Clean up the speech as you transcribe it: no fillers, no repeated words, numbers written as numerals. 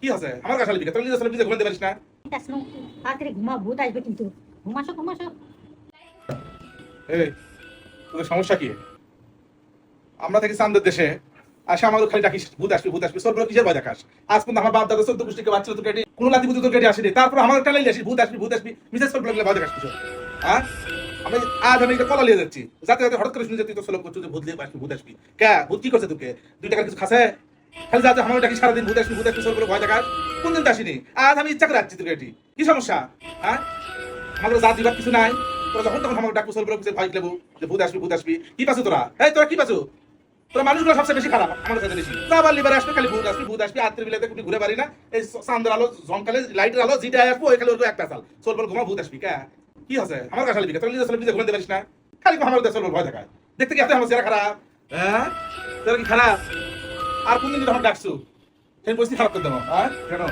কি আছে আমার কাছে লিখে তোর নিজে ঘুমাতে পারিস না? তাড়াতাড়ি ঘুমা, ভূত আসবে কিন্তু। ঘুমাসো ঘুমাসো। এই তোদের সমস্যা কি? আমরা থাকি চান্দের দেশে, আসে আমাদের খালি ডাকিস ভূত আসবি ভূত আসবি, সরবরাহ কিসের ভয় দেখাস? আজ পর্যন্ত আমার বাপ দাদা 14 গোষ্ঠীকে বাচ্চা তোর কাটি কোনো লাতি বুদ্ধি তোর কাটি আসেনি, তারপর আমার টালাই আসিস ভূত আসবি ভূত আসবি, মিসেস সরবরাহ ভয় দেখাস কিছু? হ্যাঁ আমি আজ আমি এটা কলা লিয়ে যাচ্ছি, যাতে যাতে হঠাৎ করে শুনে যে তুই তো সলভ করছিস যে ভূত লিয়ে আসবি ভূত আসবি। কে ভূত কি করছে তোকে? 2 টাকার কিছু খাসে? খালি যাতে আমার ডাকি সারাদিন ভূত আসবি সরবরাহ ভয় দেখাস। কোন দিন তো আসিনি, আজ আমি ইচ্ছা করে যাচ্ছি তোর কাটি। কি সমস্যা? হ্যাঁ আমাদের জাতি বা কিছু নাই? তোরা যখন তখন আমাকে ডাকবো সরবরাহ কিছু ভয় লেবো যে ভূত আসবি কি পাচ্ছ তোরা? এই তোরা কি পাচ্ছ? তোরা মানুষগুলো সবচেয়ে বেশি খারাপ আমার কাছে বেশি। আবার লিবার আসবে খালি ভূত আসবি আত্মীয় বিলাতে কুটি ঘুরে পারি না। এই চান্দের আলো জঙ্কালে লাইটের আলো যেটা আসবো ওই খালি ওর একটা চাল সোল বল ঘুমা ভূত আসবি। কে কি আছে আমার কাছে লিখে তোর নিজে ঘুমাতে পারিস না? খালি আমার দেশ ভয় দেখায়। দেখতে কি এত আমার চেহারা খারাপ? হ্যাঁ তোরা কি খারাপ? আর কোনদিন আমার ডাকছু সেই পরিস্থিতি খারাপ করে দেবো? হ্যাঁ কেন